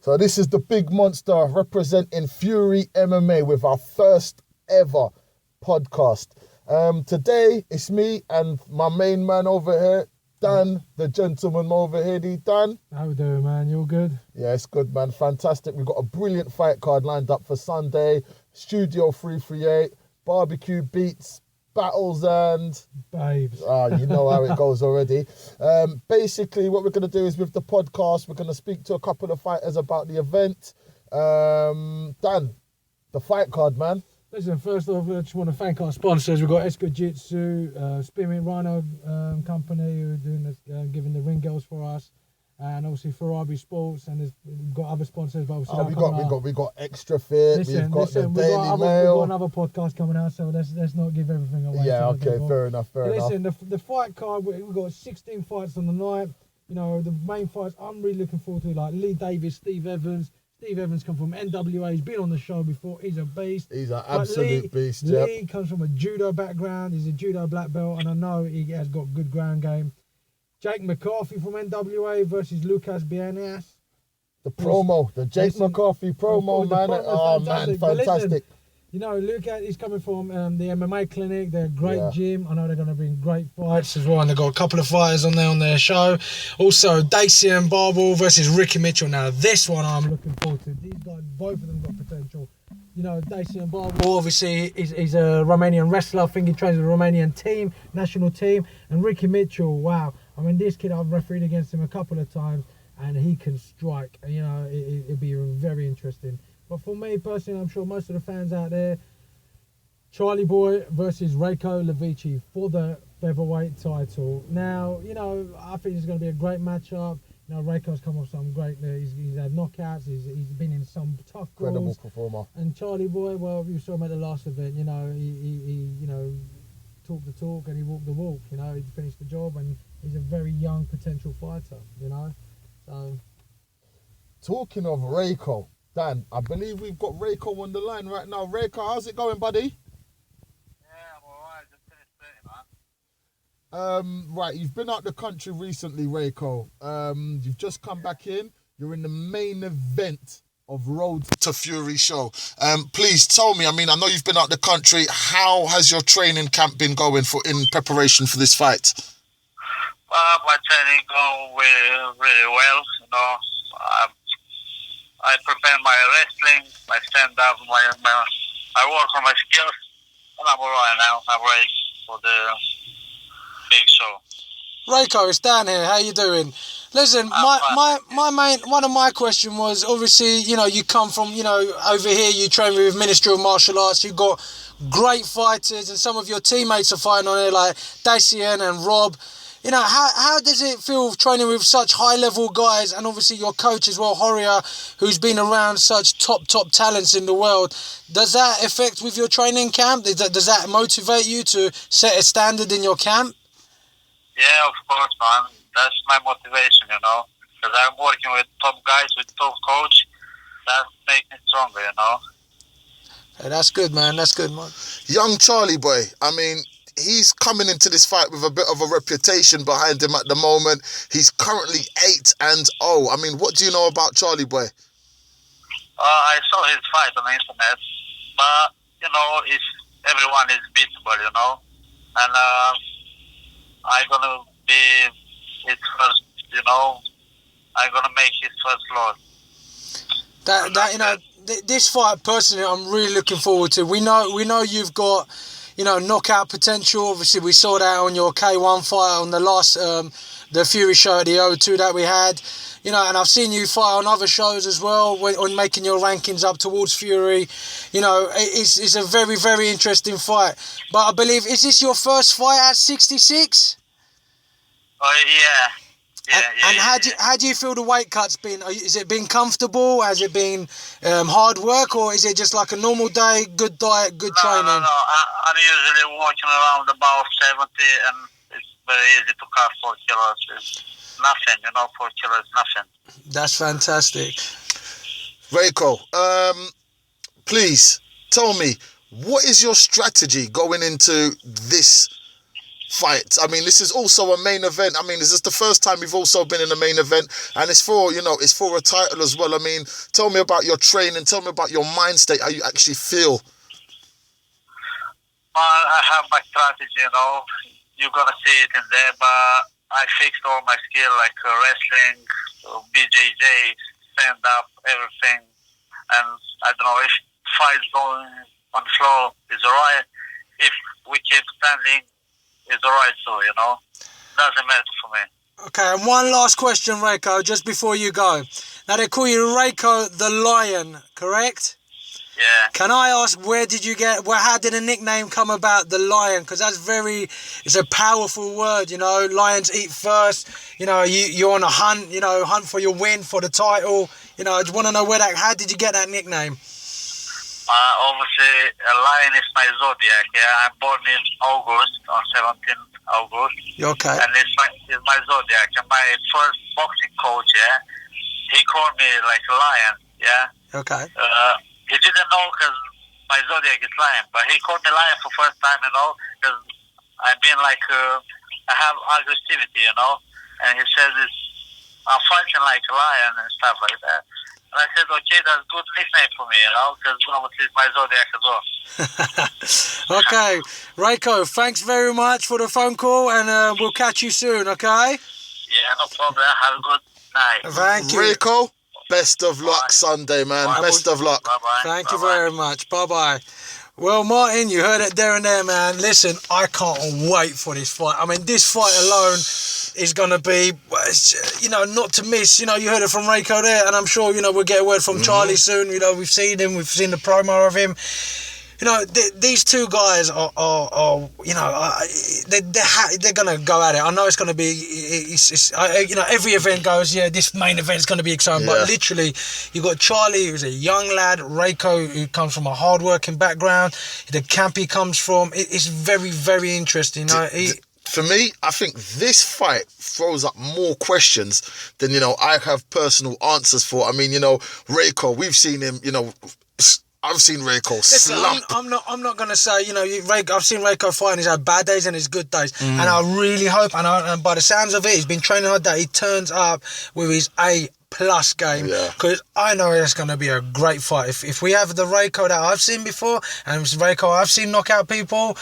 So this is the big monster representing Fury MMA with our first ever podcast. Today it's me and my main man over here, Dan, the gentleman over here. Dan. How we doing, man? You all good? Yeah, it's good, man. Fantastic. We've got a brilliant fight card lined up for Sunday. Studio 338, barbecue beats, battles and... babes. You know how it goes already. Basically, what we're going to do is with the podcast, we're going to speak to a couple of fighters about the event. Dan, the fight card, man. Listen, first off, I just want to thank our sponsors. We've got Esco Jitsu, Spearmint Rhino Company, who are doing this, giving the ring girls for us, and obviously Ferrari Sports, and we've got other sponsors. But obviously we got Extra Fit. We've got the Daily Mail. We've got another podcast coming out, so let's not give everything away. Yeah, okay, fair enough. Listen, the fight card, we've got 16 fights on the night. You know, the main fights I'm really looking forward to, like Lee Davis, Steve Evans. Steve Evans comes from NWA. He's been on the show before. He's a beast. He's an absolute beast. Lee comes from a judo background. He's a judo black belt, and I know he has got good ground game. Jake McCarthy from NWA versus Lucas Bienias. The Jake McCarthy promo, man. Fantastic. Listen, you know, Lucas is coming from the MMA clinic. They're a great gym. I know they're going to bring great fights as well. And they've got a couple of fighters on their show. Also, Dacian Barble versus Ricky Mitchell. Now, this one I'm looking forward to. These guys, both of them got potential. You know, Dacian Barble, obviously, he's a Romanian wrestler. I think he trains with the Romanian team, national team. And Ricky Mitchell, wow. I mean, this kid, I've refereed against him a couple of times, and he can strike. You know, it'll be very interesting. But for me personally, I'm sure most of the fans out there, Charlie Boy versus Rayko Lavitchi for the featherweight title. Now, you know, I think it's going to be a great matchup. You know, Rayko's come off some great, he's had knockouts, he's been in some tough brawls. Incredible performer. And Charlie Boy, well, you saw him at the last event, you know, he you know, talked the talk and he walked the walk, you know, he finished the job, and he's a very young potential fighter, you know. So, talking of Rayko, Dan, I believe we've got Rayko on the line right now. Rayko, how's it going, buddy? Yeah, I'm alright. Just finished training, man. Right, you've been out the country recently, Rayko. You've just come back in. You're in the main event of Road to Fury show. Please tell me, I mean, I know you've been out the country. How has your training camp been going in preparation for this fight? My training going really well. You know, I prepare my wrestling, my stand-up, I work on my skills, and I'm alright now. I'm ready for the big show. Rayko, it's Dan here. How you doing? Listen, one of my question was, obviously, you know, you come from, you know, over here you train with Ministry of Martial Arts. You've got great fighters, and some of your teammates are fighting on here, like Dacian and Rob. You know, how does it feel training with such high-level guys, and obviously your coach as well, Horia, who's been around such top talents in the world? Does that affect with your training camp? Does that motivate you to set a standard in your camp? Yeah, of course, man. That's my motivation, you know. Because I'm working with top guys, with top coach. That makes me stronger, you know. Hey, that's good, man. That's good, man. Young Charlie Boy, I mean, he's coming into this fight with a bit of a reputation behind him at the moment. He's currently 8-0. I mean, what do you know about Charlie Boy? I saw his fight on the internet, but, you know, everyone is beatable, you know. And I'm going to be his first, you know, I'm going to make his first loss. You know, this fight, personally, I'm really looking forward to. We know you've got, you know, knockout potential. Obviously, we saw that on your K1 fight on the last, the Fury show at the O2 that we had. You know, and I've seen you fight on other shows as well, on making your rankings up towards Fury. You know, it's a very, very interesting fight. But I believe, is this your first fight at 66? Oh, yeah. And how do you feel the weight cut's been? Is it been comfortable? Has it been hard work, or is it just like a normal day, good diet, good training? No. I'm usually walking around about 70, and it's very easy to cut 4 kilos. It's nothing, you know, 4 kilos, nothing. That's fantastic. Rayko, please tell me, what is your strategy going into this fight. I mean, this is also a main event. I mean, is this the first time you've also been in a main event? And it's for, you know, it's for a title as well. I mean, tell me about your training. Tell me about your mind state, how you actually feel. I have my strategy, you know. You're going to see it in there, but I fixed all my skill, like wrestling, BJJ, stand-up, everything. And I don't know if fights going on the floor is alright. If we keep standing, it's alright too, you know. Doesn't matter for me. Okay, and one last question, Rayko, just before you go. Now, they call you Rayko the Lion, correct? Yeah. Can I ask, how did the nickname come about, the Lion? Because it's a powerful word, you know. Lions eat first. You know, you're on a hunt, you know, hunt for your win, for the title. You know, I just want to know how did you get that nickname? Obviously, a lion is my zodiac. Yeah, I'm born in August, on 17th August. Okay. And it's my zodiac. And my first boxing coach, yeah, he called me like a lion. Yeah. Okay. He didn't know because my zodiac is lion, but he called me lion for first time, you know, because I've been like I have aggressivity, you know, and he says I'm fighting like a lion and stuff like that. And I said, okay, that's a good nickname for me, you know, because obviously it's my zodiac as well. Okay, Rayko, thanks very much for the phone call, and we'll catch you soon, okay? Yeah, no problem. Have a good night. Thank you. Rayko, best of luck Sunday, man. Bye. Best of luck. Bye-bye. Thank you Bye-bye. very much. Bye-bye. Well, Martin, you heard it there and there, man. Listen, I can't wait for this fight. I mean, this fight alone is going to be, you know, not to miss. You know, you heard it from Rayko there, and I'm sure, you know, we'll get a word from Charlie soon. You know, we've seen him. We've seen the promo of him. You know, these two guys are you know, they're going to go at it. I know it's going to be, you know, every event goes, yeah, this main event's going to be exciting. But literally, you got Charlie, who's a young lad, Rayko, who comes from a hard-working background, the camp he comes from. It's very, very interesting. You know, for me, I think this fight throws up more questions than, you know, I have personal answers for. I mean, you know, Rayko, we've seen him, you know, I've seen Rayko slump. I'm not going to say, you know, I've seen Rayko fight and he's had bad days and his good days. And I really hope, and by the sounds of it, he's been training hard, that he turns up with his A-plus game. Because I know it's going to be a great fight. If we have the Rayko that I've seen before, and Rayko I've seen knock out people,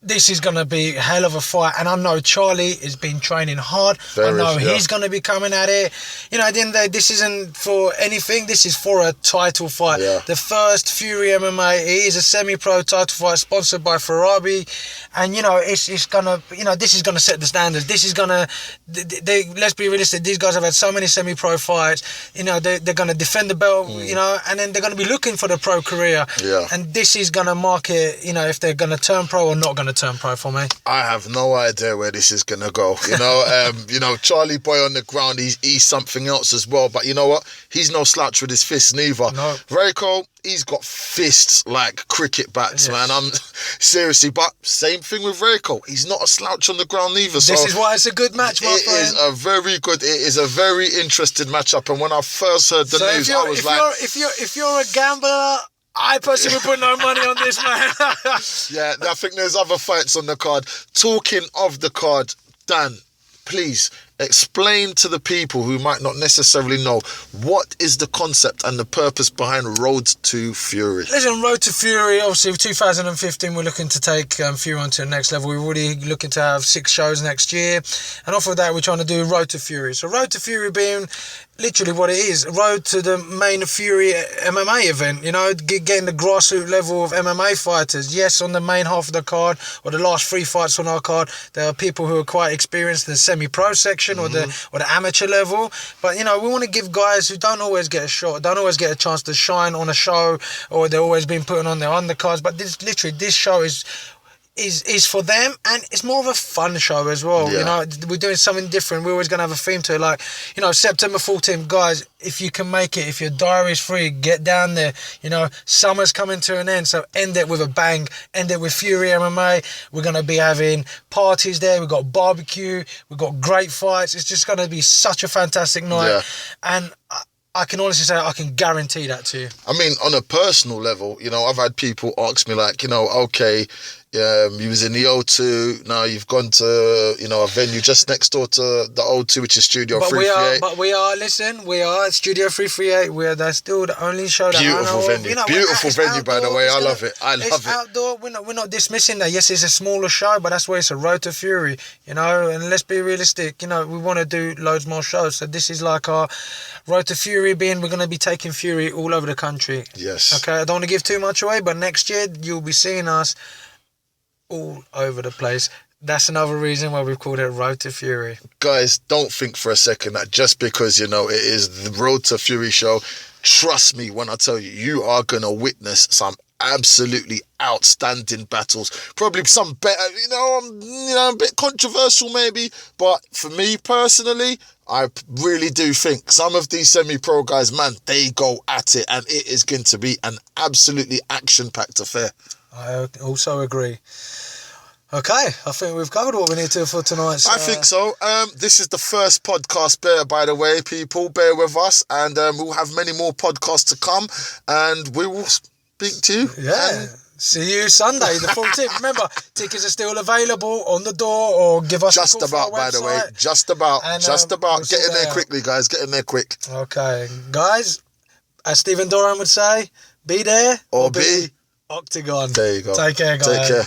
this is going to be a hell of a fight. And I know Charlie has been training hard. I know he's going to be coming at it. You know, at the end of the day, this isn't for anything. This is for a title fight. The first Fury MMA, it is a semi-pro title fight sponsored by Ferrari. And, you know, it's going to, you know, this is going to set the standards. This is going to, let's be realistic, these guys have had so many semi-pro fights. You know, they're going to defend the belt, you know, and then they're going to be looking for the pro career. And this is going to mark it, you know, if they're going to turn pro or not going to turn pro for me. I have no idea where this is gonna go. You know, Charlie Boy on the ground, he's something else as well. But you know what? He's no slouch with his fists neither. No. Rayko, he's got fists like cricket bats, man. I'm seriously, but same thing with Rayko. He's not a slouch on the ground neither. This is why it's a good match, my friend. It is a very interesting matchup. And when I first heard the news, I was if you're a gambler, I personally would put no money on this, man. I think there's other fights on the card. Talking of the card, Dan, please explain to the people who might not necessarily know, what is the concept and the purpose behind Road to Fury? Listen, Road to Fury, obviously 2015 we're looking to take Fury on to the next level. We're already looking to have 6 shows next year, and off of that we're trying to do Road to Fury. So Road to Fury being literally what it is, road to the main Fury MMA event, you know, getting the grassroots level of MMA fighters. Yes, on the main half of the card, or the last 3 fights on our card, there are people who are quite experienced in the semi-pro section or the amateur level. But, you know, we want to give guys who don't always get a shot, don't always get a chance to shine on a show, or they're always been putting on their undercards. But this show is for them, and it's more of a fun show as well. You know, we're doing something different. We're always going to have a theme to it, like, you know, September 14th, guys, if you can make it, if your diary's free, get down there. You know, summer's coming to an end, so end it with a bang, end it with Fury MMA. We're going to be having parties there, we've got barbecue, we've got great fights. It's just going to be such a fantastic night, and I can honestly say I can guarantee that to you. I mean, on a personal level, you know, I've had people ask me, like, you know, okay, You was in the O2. Now you've gone to, you know, a venue just next door to the O2, which is Studio 338. We are at Studio 338. That's still the only show that Beautiful I know venue. of. You know, Beautiful it's venue, outdoor, by the way. I it's love it. I love it's it. outdoor. We're not dismissing that. Yes, it's a smaller show, but that's why it's a Road to Fury. You know, and let's be realistic. You know, we want to do loads more shows. So this is like our Road to Fury being. We're going to be taking Fury all over the country. Yes. Okay. I don't want to give too much away, but next year you'll be seeing us all over the place. That's another reason why we've called it Road to Fury. Guys, don't think for a second that just because, you know, it is the Road to Fury show, trust me when I tell you, you are going to witness some absolutely outstanding battles. Probably some better, a bit controversial maybe, but for me personally, I really do think some of these semi-pro guys, man, they go at it, and it is going to be an absolutely action-packed affair. I also agree. Okay, I think we've covered what we need to for tonight. I think so. This is the first podcast, by the way, people. Bear with us, and we'll have many more podcasts to come, and we will speak to you. Yeah. See you Sunday, the 14th. Remember, tickets are still available on the door, or give us just a call about, for our by the way. website. Just about. And, We'll get get in there quickly, guys. Get in there quick. Okay. Guys, as Stephen Doran would say, be there Or be Octagon. There you go. Take care, guys. Take care.